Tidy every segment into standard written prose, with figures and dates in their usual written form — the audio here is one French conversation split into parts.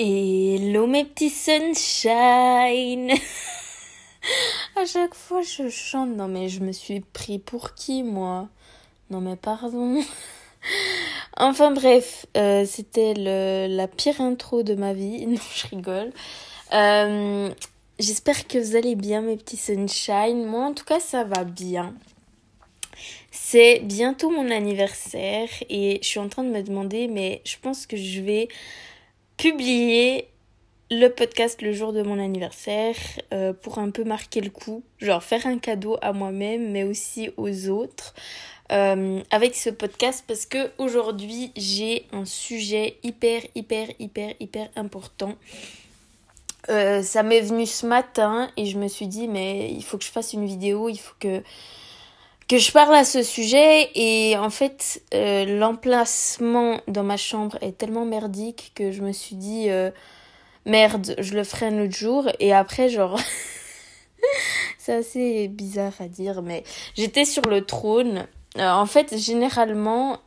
Hello mes petits sunshine. À chaque fois je chante. Non mais je me suis pris pour qui moi? Non mais pardon. Enfin bref, c'était la pire intro de ma vie. Non, je rigole. J'espère que vous allez bien mes petits sunshine. Moi en tout cas ça va bien. C'est bientôt mon anniversaire et je suis en train de me demander, mais je pense que je vais publier le podcast le jour de mon anniversaire pour un peu marquer le coup, genre faire un cadeau à moi-même mais aussi aux autres avec ce podcast, parce que aujourd'hui j'ai un sujet hyper important. Ça m'est venu ce matin et je me suis dit mais il faut que je fasse une vidéo, il faut que je parle à ce sujet. Et en fait l'emplacement dans ma chambre est tellement merdique que je me suis dit merde, je le ferai un autre jour. Et après genre c'est assez bizarre à dire, mais j'étais sur le trône. En fait généralement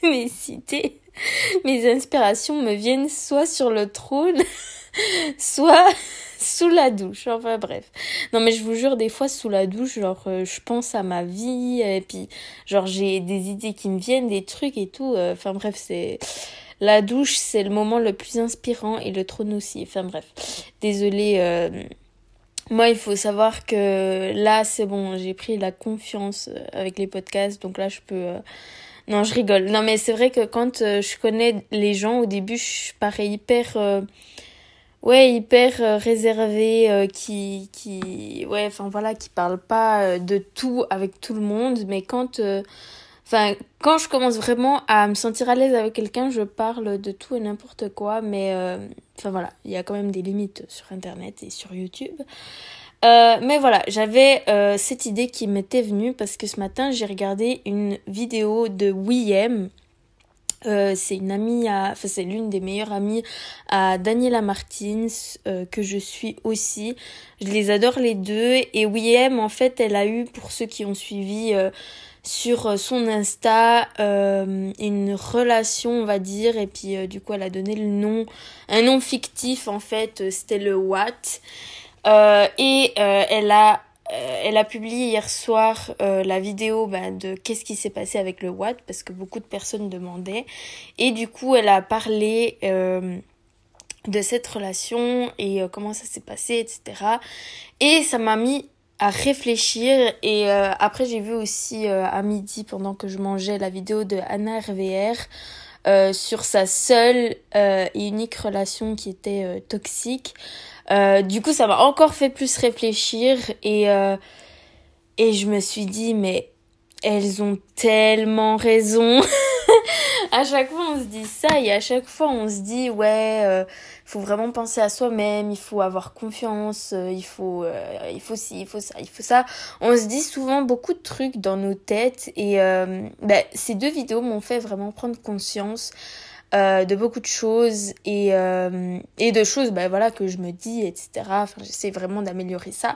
mes idées, mes inspirations me viennent soit sur le trône soit sous la douche, enfin bref. Non mais je vous jure, des fois sous la douche, genre je pense à ma vie et puis genre j'ai des idées qui me viennent, des trucs et tout. Enfin bref, c'est la douche, c'est le moment le plus inspirant et le trône aussi. Enfin bref, désolée. Moi, il faut savoir que là, c'est bon, j'ai pris la confiance avec les podcasts, donc là je peux. Non, je rigole. Non mais c'est vrai que quand je connais les gens au début, je parais hyper réservé, ouais, enfin voilà, qui parle pas de tout avec tout le monde, mais quand je commence vraiment à me sentir à l'aise avec quelqu'un, je parle de tout et n'importe quoi, mais enfin voilà, il y a quand même des limites sur internet et sur YouTube. Mais voilà, j'avais cette idée qui m'était venue parce que ce matin j'ai regardé une vidéo de William. C'est une amie c'est l'une des meilleures amies à Daniela Martins, que je suis aussi. Je les adore les deux. Et William, en fait, elle a eu, pour ceux qui ont suivi sur son Insta, une relation, on va dire. Et puis du coup, elle a donné un nom fictif, en fait, c'était le Watt. Elle a publié hier soir la vidéo de qu'est-ce qui s'est passé avec le Watt, parce que beaucoup de personnes demandaient. Et du coup, elle a parlé de cette relation et comment ça s'est passé, etc. Et ça m'a mis à réfléchir. Et après, j'ai vu aussi à midi, pendant que je mangeais, la vidéo de Anna RVR sur sa seule et unique relation qui était toxique. Du coup, ça m'a encore fait plus réfléchir et je me suis dit, mais elles ont tellement raison. À chaque fois, on se dit ça et à chaque fois, on se dit, ouais, faut vraiment penser à soi-même, il faut avoir confiance, il faut ci, il faut ça, il faut ça. On se dit souvent beaucoup de trucs dans nos têtes et ces deux vidéos m'ont fait vraiment prendre conscience de beaucoup de choses et de choses voilà que je me dis, etc. Enfin, j'essaie vraiment d'améliorer ça.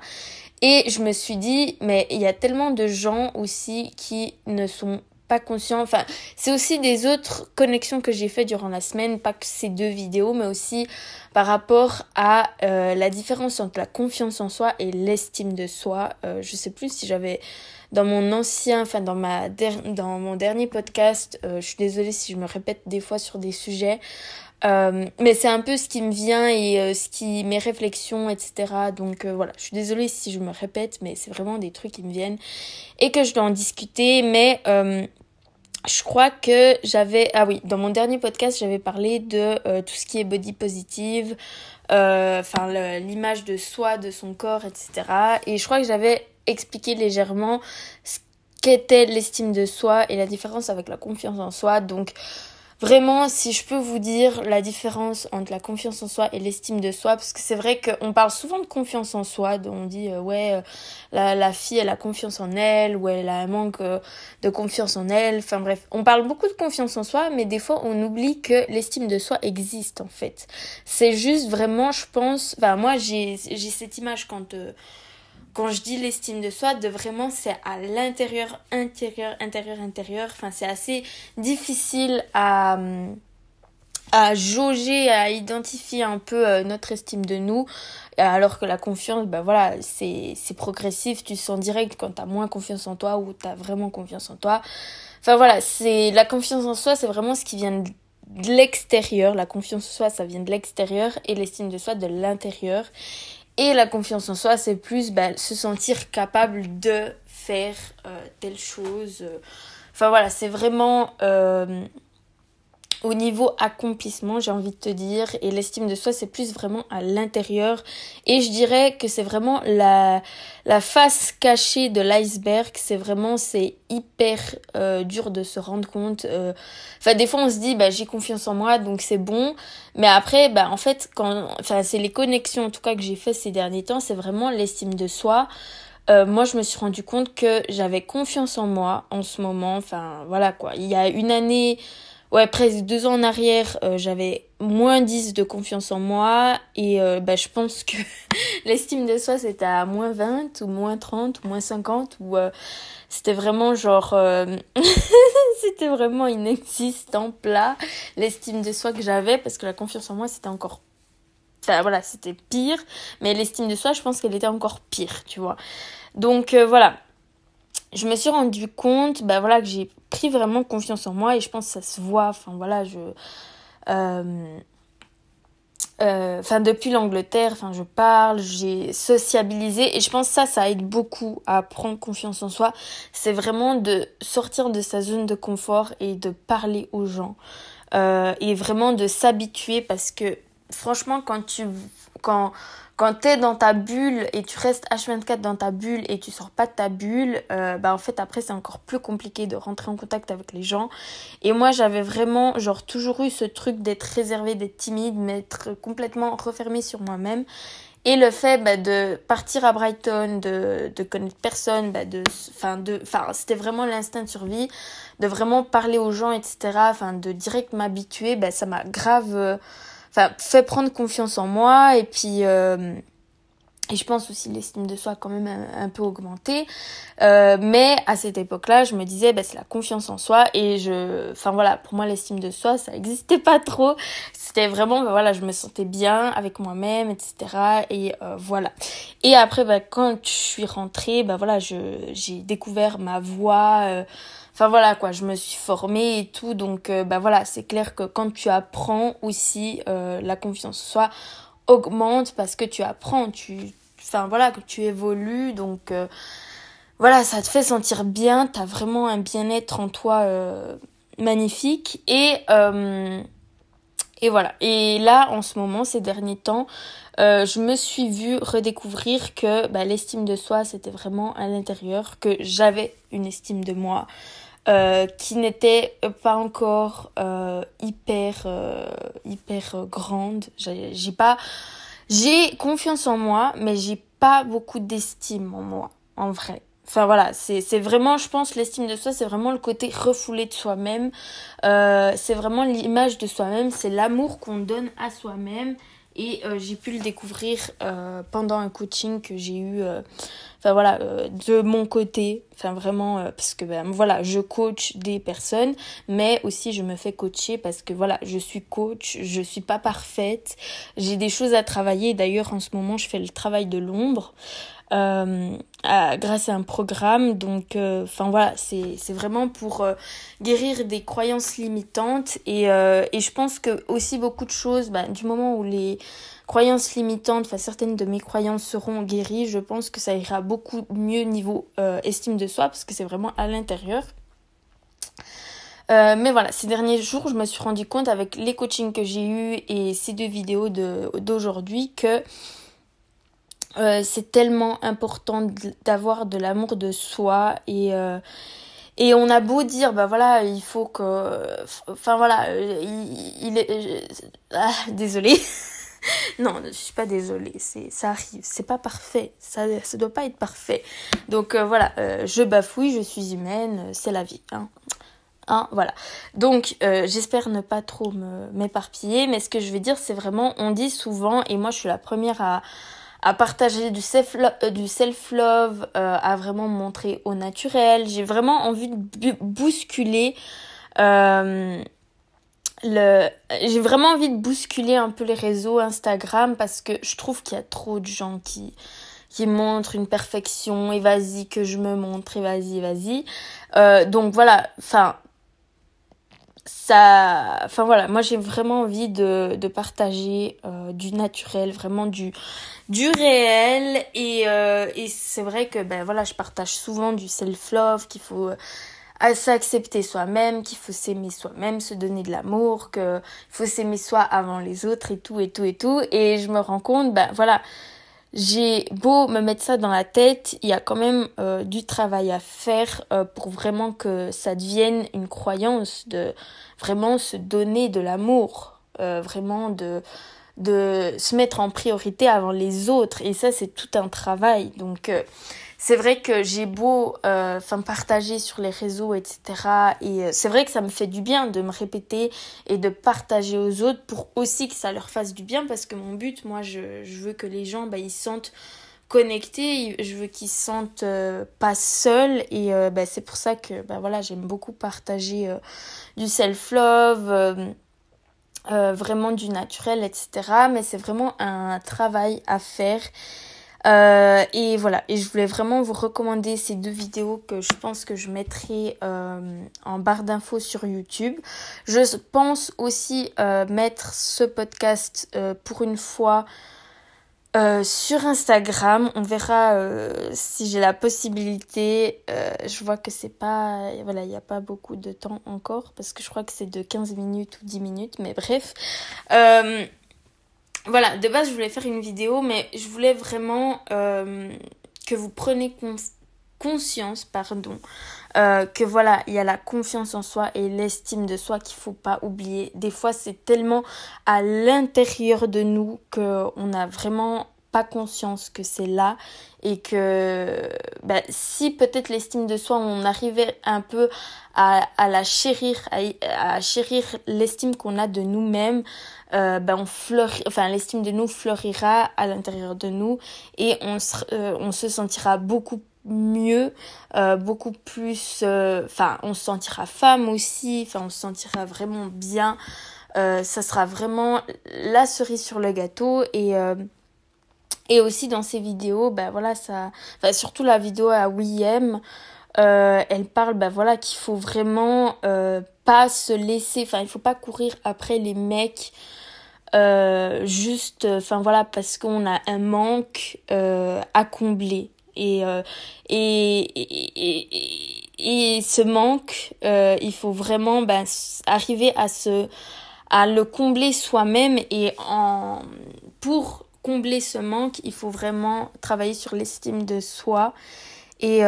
Et je me suis dit, mais il y a tellement de gens aussi qui ne sont pas conscients. Enfin, c'est aussi des autres connexions que j'ai fait durant la semaine, pas que ces deux vidéos, mais aussi par rapport à la différence entre la confiance en soi et l'estime de soi. Je sais plus si j'avais dans mon dernier podcast, je suis désolée si je me répète des fois sur des sujets, mais c'est un peu ce qui me vient et mes réflexions, etc. Donc voilà, je suis désolée si je me répète, mais c'est vraiment des trucs qui me viennent et que je dois en discuter. Mais je crois que dans mon dernier podcast, j'avais parlé de tout ce qui est body positive, l'image de soi, de son corps, etc. Et je crois que j'avais expliqué légèrement ce qu'était l'estime de soi et la différence avec la confiance en soi. Donc vraiment, si je peux vous dire la différence entre la confiance en soi et l'estime de soi, parce que c'est vrai qu'on parle souvent de confiance en soi, on dit la fille elle a confiance en elle, ou elle a un manque de confiance en elle, enfin bref, on parle beaucoup de confiance en soi, mais des fois on oublie que l'estime de soi existe en fait. C'est juste vraiment, je pense, moi j'ai cette image quand je dis l'estime de soi, de vraiment c'est à l'intérieur, intérieur. Enfin, c'est assez difficile à à jauger, à identifier un peu notre estime de nous, alors que la confiance, bah voilà, c'est progressif, tu sens direct quand t'as moins confiance en toi ou t'as vraiment confiance en toi. Enfin voilà, c'est la confiance en soi, c'est vraiment ce qui vient de l'extérieur. La confiance en soi, ça vient de l'extérieur et l'estime de soi de l'intérieur. Et la confiance en soi, c'est plus se sentir capable de faire telle chose. Enfin voilà, c'est vraiment au niveau accomplissement, j'ai envie de te dire. Et l'estime de soi, c'est plus vraiment à l'intérieur. Et je dirais que c'est vraiment la face cachée de l'iceberg. C'est hyper dur de se rendre compte. Enfin, des fois, on se dit, j'ai confiance en moi, donc c'est bon. Mais après, en fait, c'est les connexions, en tout cas, que j'ai fait ces derniers temps, c'est vraiment l'estime de soi. Moi, je me suis rendu compte que j'avais confiance en moi en ce moment. Enfin, voilà quoi. Il y a une année, ouais, presque 2 ans en arrière, j'avais moins 10 de confiance en moi. Et je pense que l'estime de soi, c'était à moins 20 ou moins 30 ou moins 50. Ou c'était vraiment genre... c'était vraiment inexistant, plat, l'estime de soi que j'avais. Parce que la confiance en moi, c'était encore... Enfin, voilà, c'était pire. Mais l'estime de soi, je pense qu'elle était encore pire, tu vois. Donc voilà, je me suis rendu compte que j'ai pris vraiment confiance en moi et je pense que ça se voit. Enfin voilà, depuis l'Angleterre, je parle, j'ai sociabilisé et je pense que ça aide beaucoup à prendre confiance en soi. C'est vraiment de sortir de sa zone de confort et de parler aux gens et vraiment de s'habituer parce que franchement quand t'es dans ta bulle et tu restes H24 dans ta bulle et tu sors pas de ta bulle, en fait après c'est encore plus compliqué de rentrer en contact avec les gens. Et moi j'avais vraiment toujours eu ce truc d'être réservée, d'être timide, m'être complètement refermée sur moi-même. Et le fait de partir à Brighton, de connaître personne, c'était vraiment l'instinct de survie, de vraiment parler aux gens, etc. De direct m'habituer, ça m'a grave... fait prendre confiance en moi et puis et je pense aussi l'estime de soi a quand même un peu augmenté mais à cette époque-là je me disais c'est la confiance en soi et pour moi l'estime de soi ça existait pas trop, c'était vraiment je me sentais bien avec moi-même, etc. Et voilà. Et après quand je suis rentrée j'ai découvert ma voix. Je me suis formée et tout. Donc, c'est clair que quand tu apprends aussi, la confiance en soi augmente parce que tu apprends, que tu évolues. Donc, ça te fait sentir bien. T'as vraiment un bien-être en toi magnifique. Et voilà. Et là, en ce moment, ces derniers temps, je me suis vue redécouvrir que l'estime de soi, c'était vraiment à l'intérieur, que j'avais une estime de moi qui n'était pas encore hyper grande. J'ai confiance en moi, mais j'ai pas beaucoup d'estime en moi, en vrai. C'est vraiment, je pense, l'estime de soi, c'est vraiment le côté refoulé de soi-même. C'est vraiment l'image de soi-même, c'est l'amour qu'on donne à soi-même. Et j'ai pu le découvrir pendant un coaching que j'ai eu de mon côté. Parce que je coach des personnes, mais aussi je me fais coacher parce que je suis coach, je suis pas parfaite, j'ai des choses à travailler. D'ailleurs en ce moment je fais le travail de l'ombre grâce à un programme. Donc c'est vraiment pour guérir des croyances limitantes et je pense que aussi beaucoup de choses du moment où les croyances limitantes, certaines de mes croyances seront guéries, je pense que ça ira beaucoup mieux niveau estime de soi parce que c'est vraiment à l'intérieur. Mais voilà, ces derniers jours, je me suis rendu compte avec les coachings que j'ai eus et ces 2 vidéos d'aujourd'hui que c'est tellement important d'avoir de l'amour de soi et on a beau dire il faut que désolée. Non, je suis pas désolée, ça arrive, c'est pas parfait, ça doit pas être parfait. Donc je bafouille, je suis humaine, c'est la vie, voilà. Donc j'espère ne pas trop m'éparpiller, mais ce que je vais dire c'est vraiment, on dit souvent, et moi je suis la première à partager du self-love, à vraiment me montrer au naturel. J'ai vraiment envie de bousculer j'ai vraiment envie de bousculer un peu les réseaux Instagram parce que je trouve qu'il y a trop de gens qui montrent une perfection et vas-y que je me montre et vas-y. Donc voilà, voilà, moi j'ai vraiment envie de partager du naturel, vraiment du réel et c'est vrai que ben voilà, je partage souvent du self-love, qu'il faut s'accepter soi-même, qu'il faut s'aimer soi-même, se donner de l'amour, qu'il faut s'aimer soi avant les autres et tout. Et je me rends compte, ben voilà, j'ai beau me mettre ça dans la tête, il y a quand même du travail à faire pour vraiment que ça devienne une croyance de vraiment se donner de l'amour, vraiment de se mettre en priorité avant les autres. Et ça, c'est tout un travail. Donc, c'est vrai que j'ai beau partager sur les réseaux, etc. Et c'est vrai que ça me fait du bien de me répéter et de partager aux autres pour aussi que ça leur fasse du bien. Parce que mon but, moi, je veux que les gens, ils se sentent connectés. Je veux qu'ils se sentent pas seuls. Et c'est pour ça que voilà, j'aime beaucoup partager du self-love, vraiment du naturel, etc. Mais c'est vraiment un travail à faire. Et voilà, et je voulais vraiment vous recommander ces 2 vidéos que je pense que je mettrai en barre d'infos sur YouTube. Je pense aussi mettre ce podcast pour une fois sur Instagram. On verra si j'ai la possibilité. Je vois que c'est pas, voilà, il n'y a pas beaucoup de temps encore parce que je crois que c'est de 15 minutes ou 10 minutes, mais bref. Voilà, de base, je voulais faire une vidéo, mais je voulais vraiment que vous preniez conscience, que voilà, il y a la confiance en soi et l'estime de soi qu'il faut pas oublier. Des fois, c'est tellement à l'intérieur de nous qu'on n'a vraiment pas conscience que c'est là et que si peut-être l'estime de soi, on arrivait un peu à la chérir, à chérir l'estime qu'on a de nous-mêmes, l'estime de nous fleurira à l'intérieur de nous et on se sentira beaucoup mieux, beaucoup plus, on se sentira femme aussi, on se sentira vraiment bien, ça sera vraiment la cerise sur le gâteau et aussi dans ces vidéos, surtout la vidéo à William, elle parle qu'il faut vraiment pas se laisser, il faut pas courir après les mecs parce qu'on a un manque à combler et ce manque il faut vraiment arriver à le combler soi-même pour combler ce manque il faut vraiment travailler sur l'estime de soi et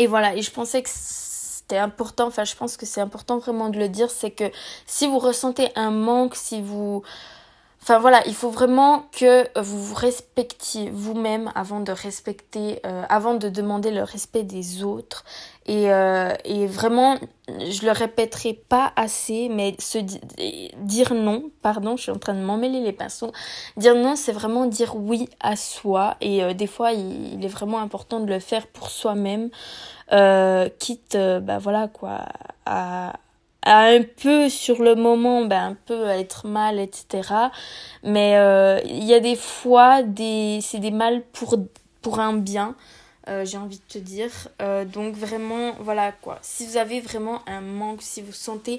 voilà, et je pensais que c'était important, je pense que c'est important vraiment de le dire, c'est que si vous ressentez un manque, il faut vraiment que vous vous respectiez vous-même avant de demander le respect des autres. Et vraiment, je le répéterai pas assez, mais dire non, pardon, je suis en train de m'emmêler les pinceaux. Dire non, c'est vraiment dire oui à soi. Et des fois, il est vraiment important de le faire pour soi-même, quitte, à un peu sur le moment un peu à être mal, etc. Mais il y a des fois c'est des mal pour un bien, j'ai envie de te dire. Donc vraiment voilà quoi, si vous avez vraiment un manque, si vous sentez,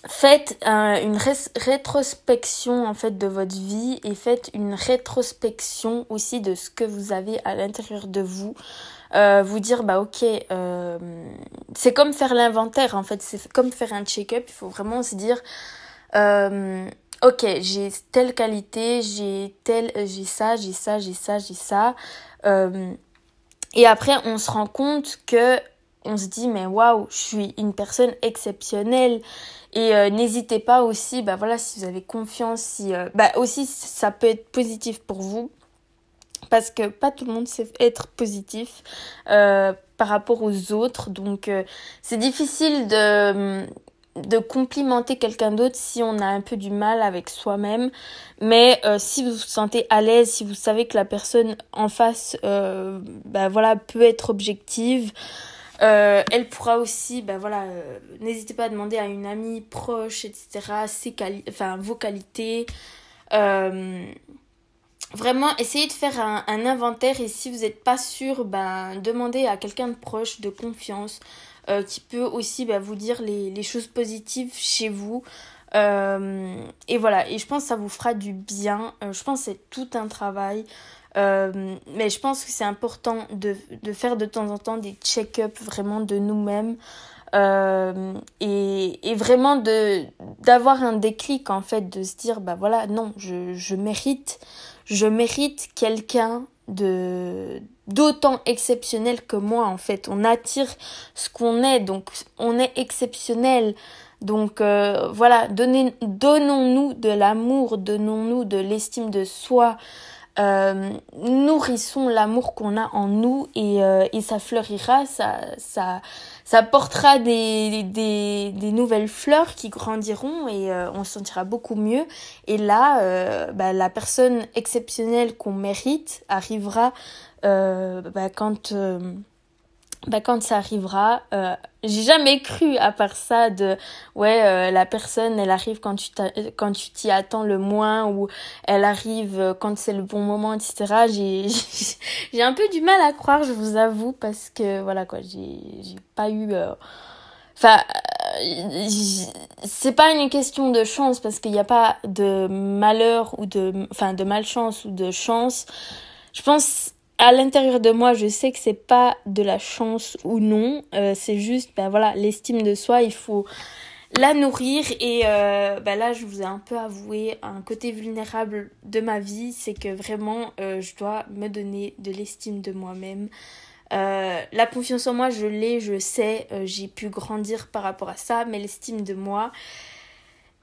faites une rétrospection en fait de votre vie et faites une rétrospection aussi de ce que vous avez à l'intérieur de vous. Vous dire c'est comme faire l'inventaire en fait, c'est comme faire un check-up. Il faut vraiment se dire j'ai telle qualité, j'ai ça et après on se rend compte que on se dit mais waouh, je suis une personne exceptionnelle. Et n'hésitez pas aussi si vous avez confiance, aussi ça peut être positif pour vous. Parce que pas tout le monde sait être positif par rapport aux autres. Donc, c'est difficile de complimenter quelqu'un d'autre si on a un peu du mal avec soi-même. Mais si vous vous sentez à l'aise, si vous savez que la personne en face peut être objective, Elle pourra aussi, ben voilà, n'hésitez pas à demander à une amie proche, etc., vos qualités. Vraiment, essayez de faire un inventaire et si vous n'êtes pas sûr, ben, demandez à quelqu'un de proche, de confiance, qui peut aussi vous dire les choses positives chez vous. Et voilà, et je pense que ça vous fera du bien. Je pense que c'est tout un travail. Mais je pense que c'est important de faire de temps en temps des check-up vraiment de nous-mêmes. Et vraiment d'avoir un déclic en fait, de se dire bah voilà, non, je mérite quelqu'un d'autant exceptionnel que moi en fait. On attire ce qu'on est, donc on est exceptionnel. Donc voilà, donnons-nous de l'amour, donnons-nous de l'estime de soi. Nourrissons l'amour qu'on a en nous et ça fleurira, ça portera des nouvelles fleurs qui grandiront et on se sentira beaucoup mieux. Et là, la personne exceptionnelle qu'on mérite arrivera quand ça arrivera. J'ai jamais cru à part ça la personne elle arrive quand tu t'y attends le moins ou elle arrive quand c'est le bon moment, etc. J'ai un peu du mal à croire, je vous avoue, parce que voilà quoi, j'ai pas eu c'est pas une question de chance parce qu'il n'y a pas de malheur ou de malchance ou de chance. Je pense à l'intérieur de moi, je sais que c'est pas de la chance ou non, c'est juste l'estime de soi, il faut la nourrir et là je vous ai un peu avoué un côté vulnérable de ma vie, c'est que vraiment je dois me donner de l'estime de moi-même. La confiance en moi, je l'ai, je sais, j'ai pu grandir par rapport à ça, mais l'estime de moi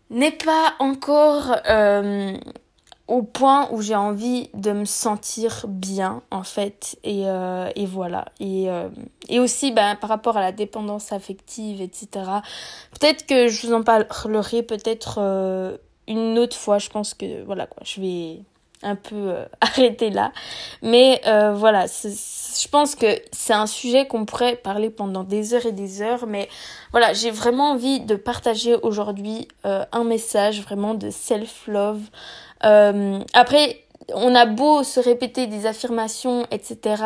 n'est pas encore au point où j'ai envie de me sentir bien en fait et voilà et aussi par rapport à la dépendance affective, etc. Peut-être que je vous en parlerai peut-être une autre fois. Je pense que voilà quoi, je vais un peu arrêter là, mais voilà, je pense que c'est un sujet qu'on pourrait parler pendant des heures et des heures, mais voilà, j'ai vraiment envie de partager aujourd'hui un message vraiment de self-love. Après, on a beau se répéter des affirmations, etc.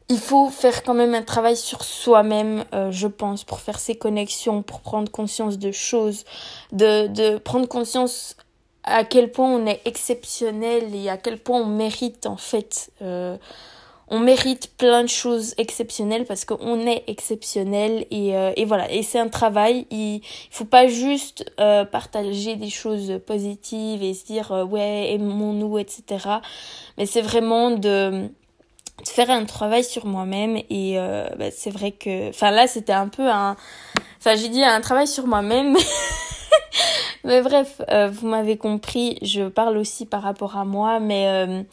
Il faut faire quand même un travail sur soi-même, je pense, pour faire ces connexions, pour prendre conscience de choses, de prendre conscience à quel point on est exceptionnel et à quel point on mérite en fait. On mérite plein de choses exceptionnelles parce qu'on est exceptionnel et voilà. Et c'est un travail, il faut pas juste partager des choses positives et se dire ouais, aimons-nous, etc. Mais c'est vraiment de faire un travail sur moi-même et c'est vrai que... Enfin là, c'était un peu j'ai dit un travail sur moi-même. Mais bref, vous m'avez compris, je parle aussi par rapport à moi, mais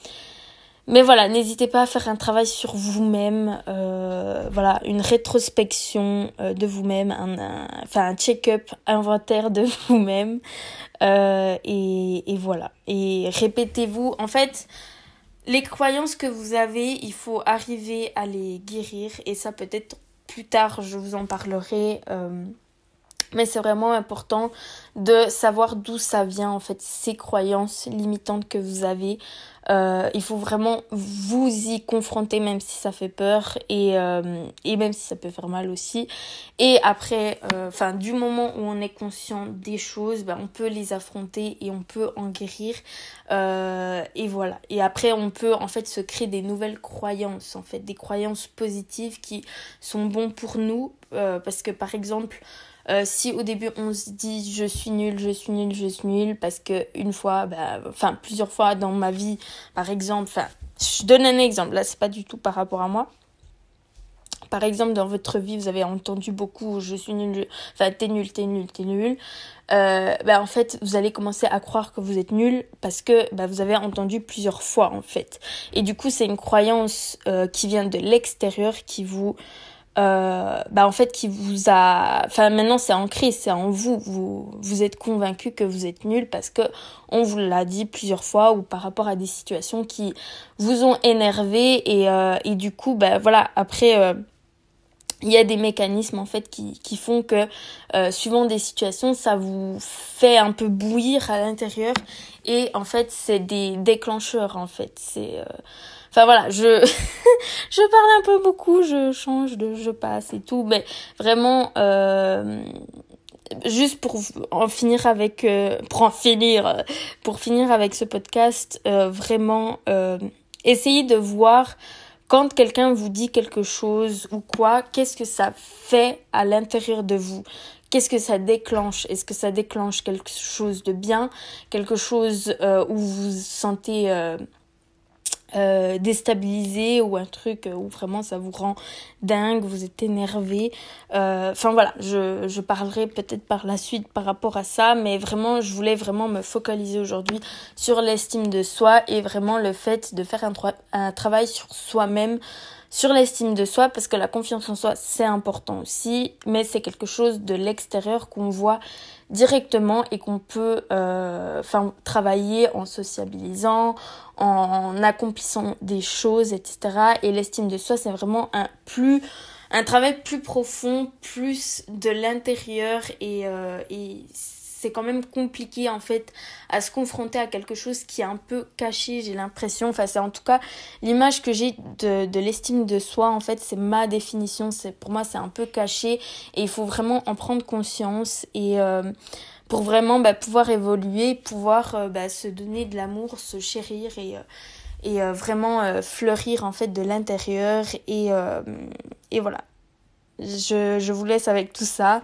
voilà, n'hésitez pas à faire un travail sur vous-même, une rétrospection de vous-même, un check-up, inventaire de vous-même, et voilà. Et répétez-vous, en fait, les croyances que vous avez, il faut arriver à les guérir, et ça peut-être plus tard, je vous en parlerai, mais c'est vraiment important de savoir d'où ça vient, en fait, ces croyances limitantes que vous avez. Il faut vraiment vous y confronter, même si ça fait peur et même si ça peut faire mal aussi. Et après, du moment où on est conscient des choses, on peut les affronter et on peut en guérir. Et voilà. Et après, on peut en fait se créer des nouvelles croyances, en fait, des croyances positives qui sont bonnes pour nous. Parce que par exemple... si au début on se dit je suis nulle parce que plusieurs fois dans ma vie, par exemple, je donne un exemple, là c'est pas du tout par rapport à moi. Par exemple, dans votre vie, vous avez entendu beaucoup je suis nulle, t'es nul. En fait, vous allez commencer à croire que vous êtes nul parce que vous avez entendu plusieurs fois en fait. Et du coup, c'est une croyance qui vient de l'extérieur qui vous qui vous a... maintenant, c'est ancré, c'est en vous. Vous êtes convaincu que vous êtes nul parce que on vous l'a dit plusieurs fois ou par rapport à des situations qui vous ont énervé et du coup, après... il y a des mécanismes en fait qui font que suivant des situations ça vous fait un peu bouillir à l'intérieur et en fait c'est des déclencheurs en fait enfin voilà je je parle un peu beaucoup, je passe et tout, mais vraiment juste pour finir avec ce podcast, vraiment essayez de voir quand quelqu'un vous dit quelque chose ou quoi, qu'est-ce que ça fait à l'intérieur de vous? Qu'est-ce que ça déclenche? Est-ce que ça déclenche quelque chose de bien? Quelque chose où vous vous sentez déstabilisé ou un truc où vraiment ça vous rend dingue, vous êtes énervé. Enfin voilà, je parlerai peut-être par la suite par rapport à ça, mais vraiment je voulais vraiment me focaliser aujourd'hui sur l'estime de soi et vraiment le fait de faire un travail sur soi-même, sur l'estime de soi, parce que la confiance en soi c'est important aussi, mais c'est quelque chose de l'extérieur qu'on voit directement et qu'on peut travailler en sociabilisant, en accomplissant des choses, etc. Et l'estime de soi, c'est vraiment un travail plus profond, plus de l'intérieur et c'est quand même compliqué en fait à se confronter à quelque chose qui est un peu caché, j'ai l'impression. Enfin, c'est en tout cas l'image que j'ai de l'estime de soi, en fait, c'est ma définition. Pour moi, c'est un peu caché et il faut vraiment en prendre conscience et pour vraiment pouvoir évoluer, pouvoir se donner de l'amour, se chérir et vraiment fleurir en fait de l'intérieur et voilà. Je vous laisse avec tout ça.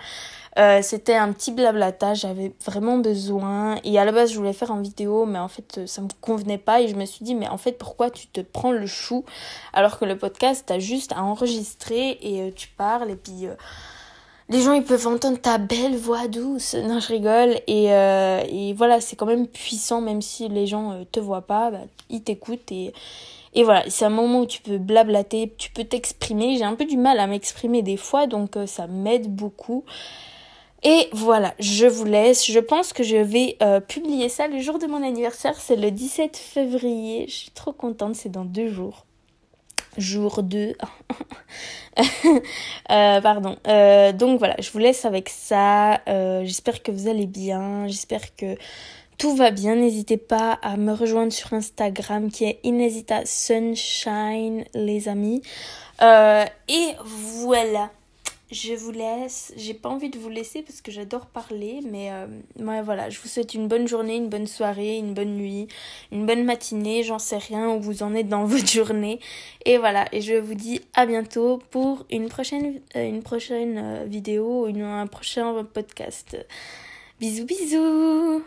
C'était un petit blablata, j'avais vraiment besoin et à la base je voulais faire en vidéo mais en fait ça me convenait pas et je me suis dit mais en fait pourquoi tu te prends le chou alors que le podcast t'as juste à enregistrer et tu parles et puis les gens ils peuvent entendre ta belle voix douce. Non, je rigole et voilà, c'est quand même puissant même si les gens te voient pas, ils t'écoutent et voilà, c'est un moment où tu peux blablater, tu peux t'exprimer. J'ai un peu du mal à m'exprimer des fois donc ça m'aide beaucoup. Et voilà, je vous laisse. Je pense que je vais publier ça le jour de mon anniversaire. C'est le 17 février. Je suis trop contente, c'est dans 2 jours. Jour 2. Pardon. Donc voilà, je vous laisse avec ça. J'espère que vous allez bien. J'espère que tout va bien. N'hésitez pas à me rejoindre sur Instagram qui est Inesita Sunshine, les amis. Et voilà. Je vous laisse. J'ai pas envie de vous laisser parce que j'adore parler, mais ouais, voilà, je vous souhaite une bonne journée, une bonne soirée, une bonne nuit, une bonne matinée, j'en sais rien où vous en êtes dans votre journée. Et voilà, et je vous dis à bientôt pour une prochaine vidéo, un prochain podcast. Bisous bisous.